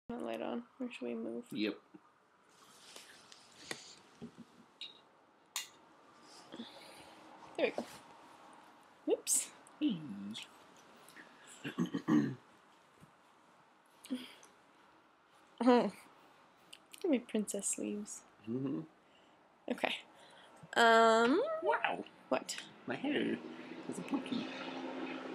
Light on, or should we move? Yep. There we go. Whoops. Oh. Give me princess sleeves. Mm-hmm. Okay. Wow. What? My hair is a pokey.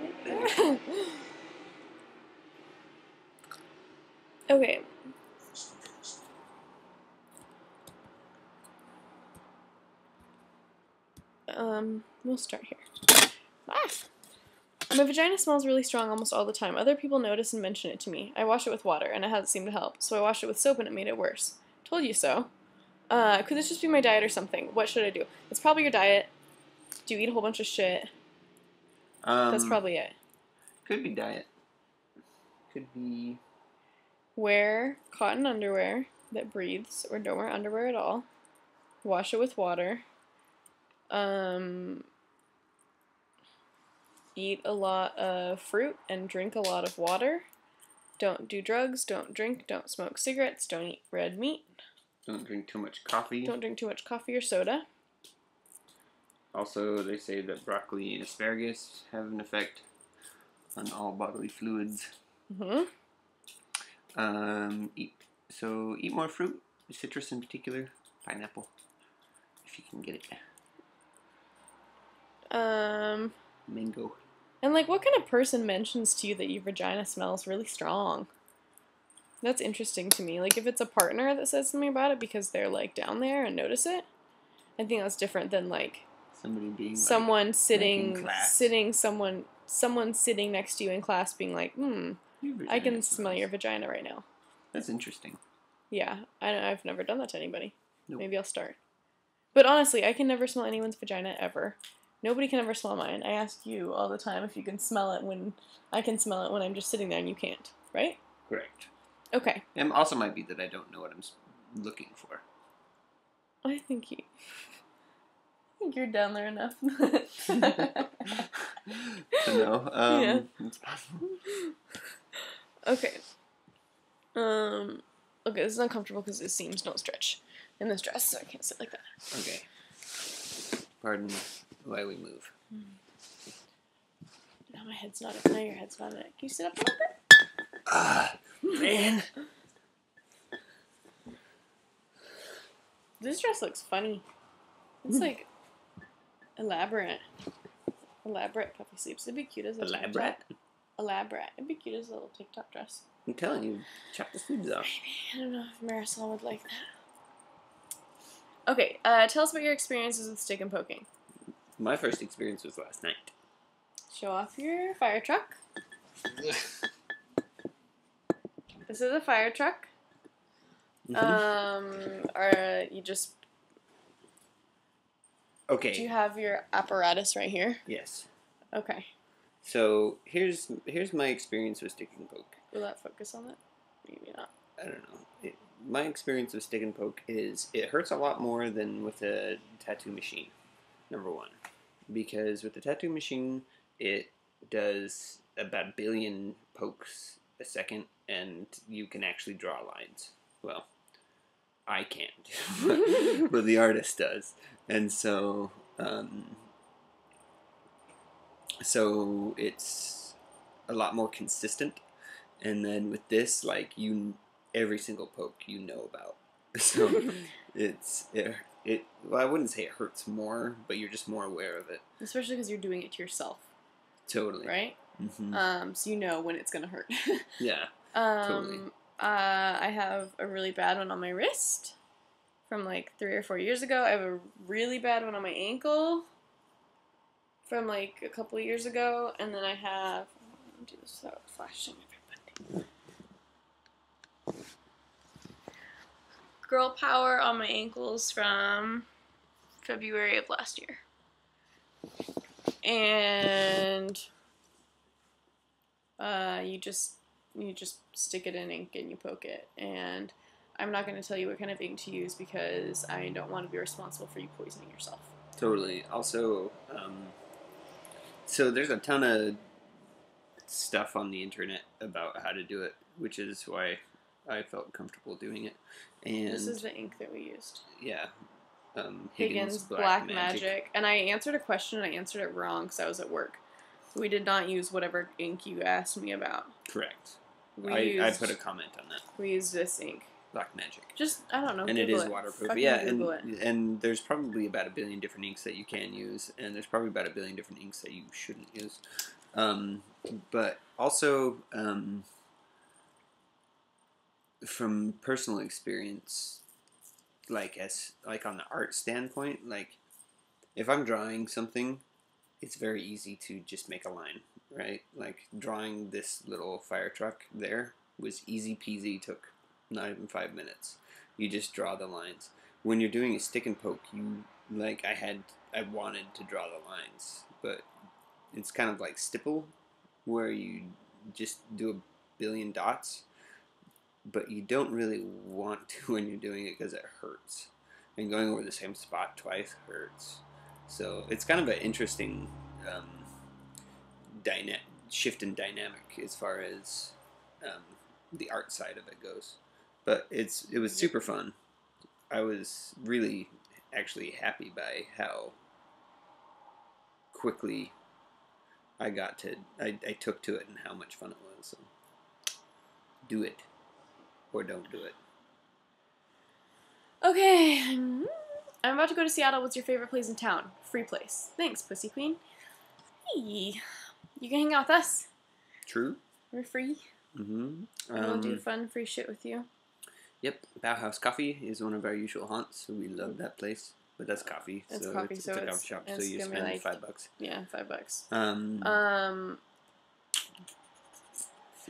Right there. Okay. We'll start here. Ah! My vagina smells really strong almost all the time. Other people notice and mention it to me. I wash it with water, and it hasn't seemed to help, so I washed it with soap, and it made it worse. Told you so. Could this just be my diet or something? What should I do? It's probably your diet. Do you eat a whole bunch of shit? That's probably it. Could be diet. Could be... Wear cotton underwear that breathes, or don't wear underwear at all. Wash it with water. Eat a lot of fruit and drink a lot of water. Don't do drugs, don't drink, don't smoke cigarettes, don't eat red meat. Don't drink too much coffee. Don't drink too much coffee or soda. Also, they say that broccoli and asparagus have an effect on all bodily fluids. Mm-hmm. Eat more fruit, citrus in particular, pineapple, if you can get it. Mango. And like, what kind of person mentions to you that your vagina smells really strong? That's interesting to me. Like, if it's a partner that says something about it because they're like down there and notice it, I think that's different than like somebody being someone like, sitting someone sitting next to you in class being like, I can smell your vagina right now. That's interesting. Yeah, I've never done that to anybody. Nope. Maybe I'll start. But honestly, I can never smell anyone's vagina ever. Nobody can ever smell mine. I ask you all the time if you can smell it when I can smell it when I'm just sitting there and you can't, right? Correct. Okay. It also might be that I don't know what I'm looking for. I think you're down there enough. To know. Yeah. It's possible. Okay. Okay, this is uncomfortable because the seams don't stretch in this dress, so I can't sit like that. Okay. Pardon why we move. Now my head's not up. Now your head's not up. Can you sit up a little bit? Ah, man. This dress looks funny. It's like elaborate. Elaborate puffy sleeves. It'd be cute as a Elaborate? TikTok. Elaborate. It'd be cute as a little TikTok dress. I'm telling you, chop the sleeves off. Maybe. I don't know if Marisol would like that. Okay, tell us about your experiences with stick and poking. My first experience was last night. Show off your fire truck. This is a fire truck. Or you just... Okay. Do you have your apparatus right here? Yes. Okay. So here's my experience with stick and poke. Will that focus on it? Maybe not. I don't know. My experience with stick and poke is it hurts a lot more than with a tattoo machine. Number one, because with the tattoo machine, it does about 1 billion pokes a second, and you can actually draw lines. Well, I can't, but the artist does, and so it's a lot more consistent. And then with this, like every single poke you know about, so well, I wouldn't say it hurts more, but you're just more aware of it. Especially because you're doing it to yourself. Totally. Right? Mm-hmm. So you know when it's gonna hurt. Yeah. Totally. I have a really bad one on my wrist from like 3 or 4 years ago. I have a really bad one on my ankle from like a couple years ago, and then I have. I'll do this without flashing everybody. Girl power on my ankles from February of last year. And you just stick it in ink and you poke it. And I'm not going to tell you what kind of ink to use because I don't want to be responsible for you poisoning yourself. Totally. Also, so there's a ton of stuff on the internet about how to do it, which is why I felt comfortable doing it. And This is the ink that we used. yeah, Higgins Black Magic. And I answered a question and I answered it wrong because I was at work. So we did not use whatever ink you asked me about. Correct. I put a comment on that. We used this ink. Black Magic. Just, I don't know. And Google it is waterproof. Fucking Yeah, Google and there's probably about 1 billion different inks that you can use, and there's probably about 1 billion different inks that you shouldn't use. But also, from personal experience, like on the art standpoint, like if I'm drawing something, it's very easy to just make a line, right? Like drawing this little fire truck there was easy peasy, took not even 5 minutes. You just draw the lines. When you're doing a stick and poke, I wanted to draw the lines, but it's kind of like stipple, where you just do 1 billion dots, but you don't really want to when you're doing it because it hurts. And going over the same spot twice hurts. So it's kind of an interesting shift in dynamic as far as the art side of it goes. But it was super fun. I was really actually happy by how quickly I took to it and how much fun it was. So do it or don't do it. Okay. I'm about to go to Seattle. What's your favorite place in town? Free place. Thanks, Pussy Queen. Hey. You can hang out with us. True. We're free. Mm-hmm. We'll do fun, free shit with you. Yep. Bauhaus Coffee is one of our usual haunts, so we love that place. But that's coffee. It's so coffee, it's so a it's coffee shop, so it's you gonna be spend like, $5. Yeah,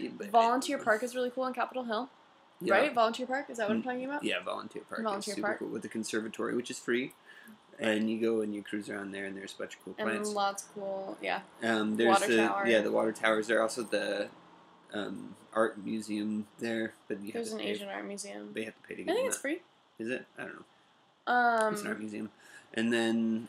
$5. Volunteer Park is really cool in Capitol Hill. Yeah. Right? Volunteer Park? Is that what I'm talking about? Yeah, Volunteer Park. Volunteer is super Park. cool with the conservatory, which is free. And you go and you cruise around there, and there's a bunch of cool plants. And lots of cool, yeah. There's water tower. Yeah, the water towers. There's also the art museum there, but there's an Asian art museum. They have to pay to get. I think it's free. Is it? I don't know. It's an art museum, and then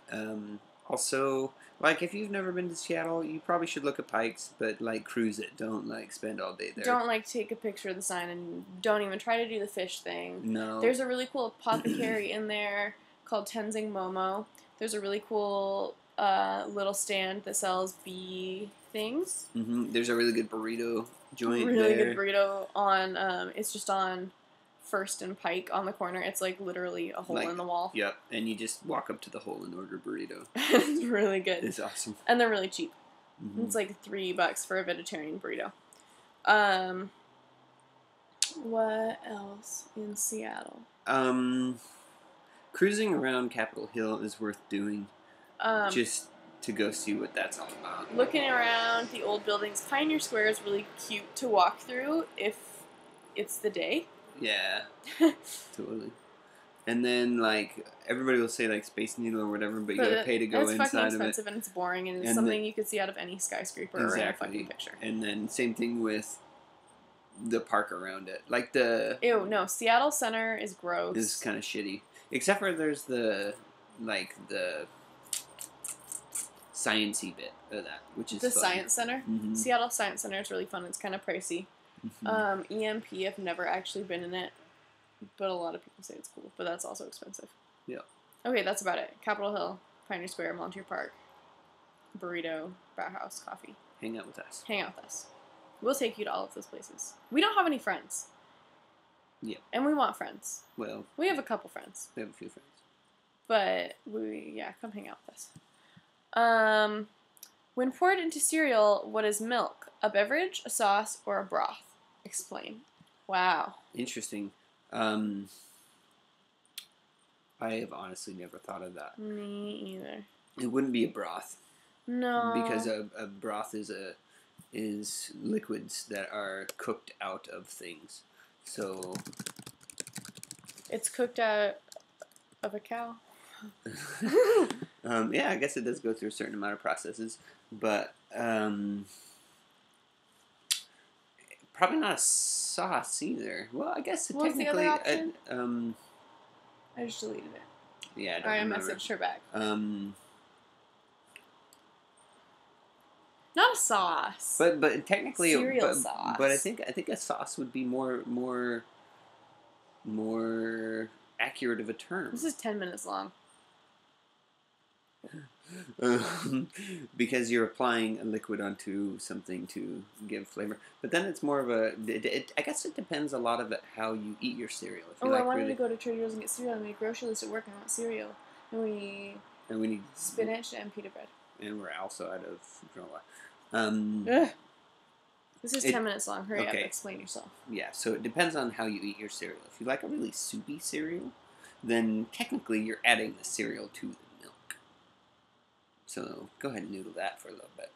also, like, if you've never been to Seattle, you probably should look at Pikes, but like cruise it. Don't like spend all day there. Don't like take a picture of the sign, and don't even try to do the fish thing. No. There's a really cool apothecary in there called Tenzing Momo. There's a really cool little stand that sells bee things. Mm-hmm. There's a really good burrito joint really good burrito on, it's just on First and Pike on the corner. It's like literally a hole in the wall. Yep, and you just walk up to the hole and order burrito. It's really good. It's awesome. And they're really cheap. Mm-hmm. It's like $3 for a vegetarian burrito. What else in Seattle? Cruising around Capitol Hill is worth doing, just to go see what that's all about. Looking around the old buildings, Pioneer Square is really cute to walk through if it's the day. Yeah, totally. And then, like, everybody will say, like, Space Needle or whatever, but you gotta pay to go inside of it. It's fucking expensive and it's boring, and it's something you could see out of any skyscraper or in a fucking picture. And then same thing with the park around it. Like the... Ew, no, Seattle Center is gross. Is kind of shitty. Except for there's the science-y bit of that, which is the fun. Science Center. Mm-hmm. Seattle Science Center is really fun. It's kind of pricey. Mm-hmm. EMP, I've never actually been in it, but a lot of people say it's cool. But that's also expensive. Yeah. Okay, that's about it. Capitol Hill, Pioneer Square, Volunteer Park, burrito, Bauhaus, coffee. Hang out with us. Hang out with us. We'll take you to all of those places. We don't have any friends. Yeah. And we want friends. Well, we have a couple friends. We have a few friends. But come hang out with us. When poured into cereal, what is milk? A beverage, a sauce, or a broth? Explain. Wow. Interesting. I have honestly never thought of that. Me either. It wouldn't be a broth. No. Because a broth is liquids that are cooked out of things. So it's cooked out of a cow. Yeah, I guess it does go through a certain amount of processes, but probably not a sauce either. Well, I guess What's technically, the other option? I just deleted it. Yeah, I don't remember. Messaged her back. Not a sauce. But technically cereal sauce. But I think a sauce would be more more accurate of a term. This is 10 minutes long. Because you're applying a liquid onto something to give flavor. But then it's more of a. I guess it depends a lot of it how you eat your cereal. If you I like wanted really, to go to Trader Joe's and get cereal. I made a grocery list at work and I want cereal. And we and we need spinach and pita bread. and we're also out of granola. Ugh. This is 10 minutes long. Hurry up, okay. explain yourself. Yeah, so it depends on how you eat your cereal. If you like a really soupy cereal, then technically you're adding the cereal to the milk. So go ahead and noodle that for a little bit.